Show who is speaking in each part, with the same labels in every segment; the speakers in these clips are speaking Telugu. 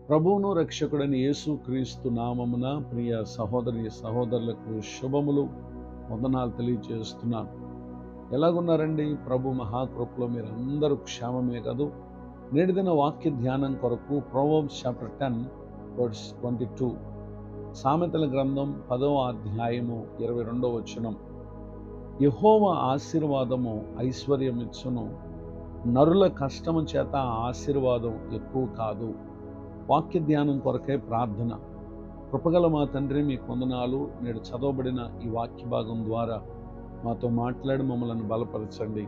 Speaker 1: ప్రభువును రక్షకుడైన యేసుక్రీస్తు నామమున ప్రియ సహోదరి సహోదరులకు శుభములు, వందనాలు తెలియజేస్తున్నాను. ఎలాగున్నారండి? ప్రభు మహాకృపలో మీరు అందరూ క్షేమమే కదూ. నేటి దిన వాక్య ధ్యానం కొరకు ప్రొవర్బ్స్ చాప్టర్ 10 వర్స్ 22, సామెతల గ్రంథం 10వ అధ్యాయము 22వ వచనం. యెహోవా ఆశీర్వాదము ఐశ్వర్యమిచ్చును, నరుల కష్టము చేత ఆశీర్వాదం ఎక్కువ కాదు. వాక్య ధ్యానం కొరకై ప్రార్థన. కృపగల మా తండ్రి, మీ వందనాలు. నేడు చదవబడిన ఈ వాక్య భాగం ద్వారా మాతో మాట్లాడి మమ్మల్ని బలపరచండి.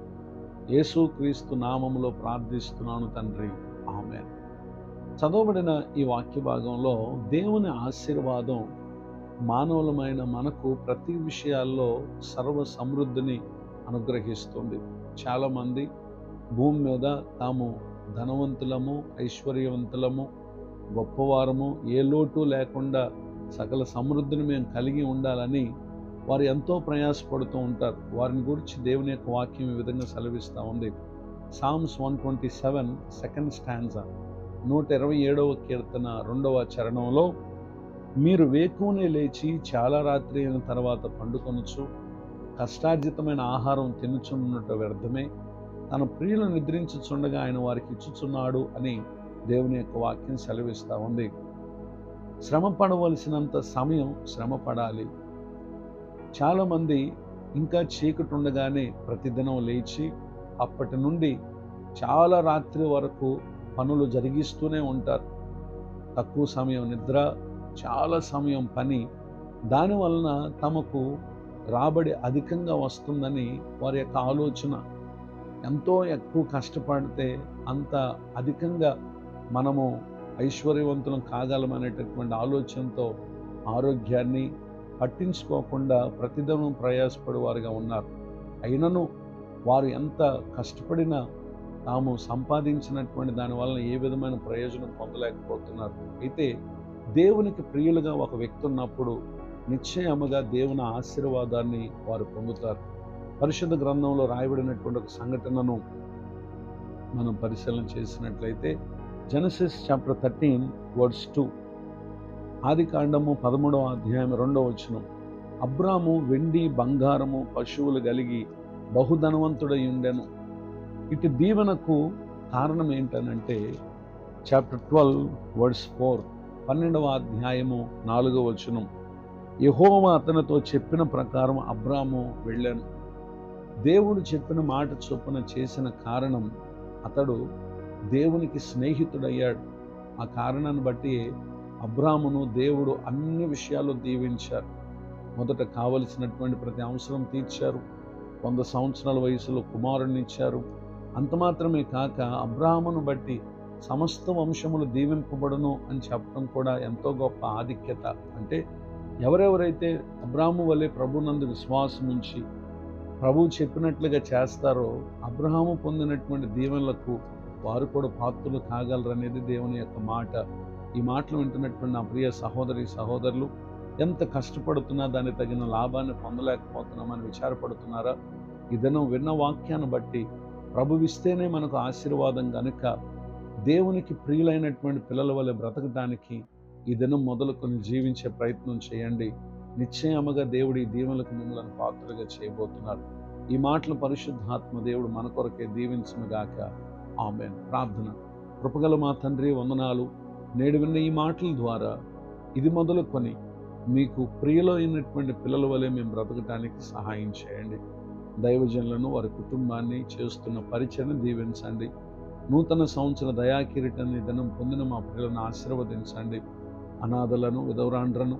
Speaker 1: యేసుక్రీస్తు నామములో ప్రార్థిస్తున్నాను తండ్రి, ఆమేన్. చదవబడిన ఈ వాక్య భాగంలో దేవుని ఆశీర్వాదం మానవులమైన మనకు ప్రతి విషయాల్లో సర్వ సమృద్ధిని అనుగ్రహిస్తుంది. చాలామంది భూమి మీద తాము ధనవంతులము, ఐశ్వర్యవంతులము, గొప్పవారము, ఏ లోటు లేకుండా సకల సమృద్ధిని మేము కలిగి ఉండాలని వారు ఎంతో ప్రయాసపడుతూ ఉంటారు. వారిని గురించి దేవుని యొక్క వాక్యం ఈ విధంగా సెలవిస్తూ ఉంది. సామ్స్ 127 సెకండ్ స్టాంజా, 127వ కీర్తన 2వ చరణంలో, మీరు వేకువనే లేచి చాలా రాత్రి అయిన తర్వాత పండుకొనుచు కష్టార్జితమైన ఆహారం తినుచున్నట్టు వ్యర్థమే, తన ప్రియులను నిద్రించుచుండగా ఆయన వారికి ఇచ్చుచున్నాడు అని దేవుని యొక్క వాక్యం సెలవిస్తూ ఉంది. శ్రమ పడవలసినంత సమయం శ్రమ పడాలి. చాలామంది ఇంకా చీకటి ఉండగానే ప్రతిదినం లేచి అప్పటి నుండి చాలా రాత్రి వరకు పనులు జరిగిస్తూనే ఉంటారు. తక్కువ సమయం నిద్ర, చాలా సమయం పని. దానివలన తమకు రాబడి అధికంగా వస్తుందని వారి యొక్క ఆలోచన. ఎంతో ఎక్కువ కష్టపడితే అంత అధికంగా మనము ఐశ్వర్యవంతులం కాగలమనేటటువంటి ఆలోచనతో ఆరోగ్యాన్ని పట్టించుకోకుండా ప్రతిదినం ప్రయాసపడే వారుగా ఉన్నారు. అయినను వారు ఎంత కష్టపడినా తాము సంపాదించినటువంటి దానివల్ల ఏ విధమైన ప్రయోజనం పొందలేకపోతున్నారు. అయితే దేవునికి ప్రియులుగా ఒక వ్యక్తి ఉన్నప్పుడు నిశ్చయముగా దేవుని ఆశీర్వాదాన్ని వారు పొందుతారు. పరిశుద్ధ గ్రంథంలో రాయబడినటువంటి ఒక సంఘటనను మనం పరిశీలన చేసినట్లయితే, జెనసిస్ చాప్టర్ 13 వర్స్ 2, ఆది కాండము 13వ అధ్యాయం 2వ వచనం. అబ్రాము వెండి బంగారము పశువులు కలిగి బహుధనవంతుడై ఉండెను. ఇటు దీవెనకు కారణం ఏంటనంటే, చాప్టర్ 12 వర్స్ 4, 12వ అధ్యాయము 4వ వచనం. యెహోవా అతనితో చెప్పిన ప్రకారం అబ్రాము వెళ్ళాను. దేవుడు చెప్పిన మాట చొప్పున చేసిన కారణం అతడు దేవునికి స్నేహితుడయ్యాడు. ఆ కారణాన్ని బట్టి అబ్రామును దేవుడు అన్ని విషయాల్లో దీవించారు. మొదట కావలసినటువంటి ప్రతి అవసరం తీర్చారు. 100 సంవత్సరాల వయసులో కుమారుణ్ణి ఇచ్చారు. అంత మాత్రమే కాక అబ్రామును బట్టి సమస్త వంశములు దీవింపబడును అని చెప్పడం కూడా ఎంతో గొప్ప ఆధిక్యత. అంటే ఎవరెవరైతే అబ్రాము వలె ప్రభునందు విశ్వాసం ఉంచి ప్రభువు చెప్పినట్లుగా చేస్తారో అబ్రహాము పొందినటువంటి దీవెనలకు వారు కూడా పాత్రులు కాగలరనేది దేవుని యొక్క మాట. ఈ మాటలు వింటున్నటువంటి నా ప్రియ సహోదరి సహోదరులు, ఎంత కష్టపడుతున్నా దాన్ని తగిన లాభాన్ని పొందలేకపోతున్నామని విచారపడుతున్నారా? ఈ దినం విన్న వాక్యాన్ని బట్టి ప్రభువిస్తేనే మనకు ఆశీర్వాదం కనుక దేవునికి ప్రియులైనటువంటి పిల్లల వలె బ్రతకడానికి ఈ దినం మొదలుకొని జీవించే ప్రయత్నం చేయండి. నిశ్చయముగా దేవుడి దీవెనలకు మిమ్మల్ని పాత్రలుగా చేయబోతున్నారు. ఈ మాటలు పరిశుద్ధాత్మ దేవుడు మన కొరకే దీవించునుగాక, ఆమేన్. ప్రార్థన. కృపగల మా తండ్రి, వందనాలు. నేడు విన్న ఈ మాటల ద్వారా ఇది మొదలుకొని మీకు ప్రియులైనటువంటి పిల్లల వలె మేము బ్రతకటానికి సహాయం చేయండి. దైవజనులను, వారి కుటుంబాన్ని, చేస్తున్న పరిచయను దీవించండి. నూతన సంవత్సర దయాకిరీటాన్ని దినం పొందిన మా పిల్లలను ఆశీర్వదించండి. అనాథలను, విధవరాండ్రను,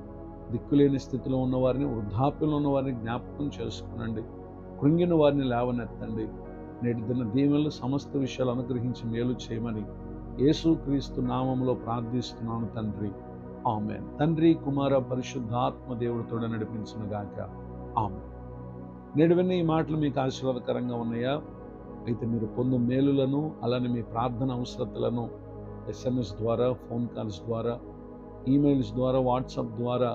Speaker 1: దిక్కులేని స్థితిలో ఉన్నవారిని, వృద్ధాప్యంలో ఉన్నవారిని జ్ఞాపకం చేసుకునండి. కృంగిన వారిని లేవనెత్తండి. నేటి దిన దీవెనలు సమస్త విషయాలు అనుగ్రహించి మేలు చేయమని యేసుక్రీస్తు నామములో ప్రార్థిస్తున్నాను తండ్రి, ఆమేన్. తండ్రి, కుమార, పరిశుద్ధాత్మ దేవుడితో నడిపించునుగాక, ఆమేన్. నేడు విన్న ఈ మాటలు మీకు ఆశీర్వాదకరంగా ఉన్నాయా? అయితే మీరు పొందు మేలులను, అలానే మీ ప్రార్థన అవసరతలను SMS ద్వారా, ఫోన్ కాల్స్ ద్వారా, ఈమెయిల్స్ ద్వారా, వాట్సాప్ ద్వారా,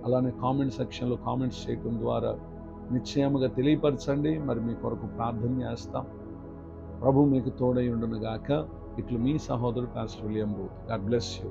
Speaker 1: అలానే కామెంట్ సెక్షన్లో కామెంట్స్ చేయడం ద్వారా నిశ్చయముగా తెలియపరచండి. మరి మీ కొరకు ప్రార్థన చేస్తాం. ప్రభు మీకు తోడై ఉండునుగాక. ఇట్లు మీ సహోదరుడు pastor William booth. God bless you.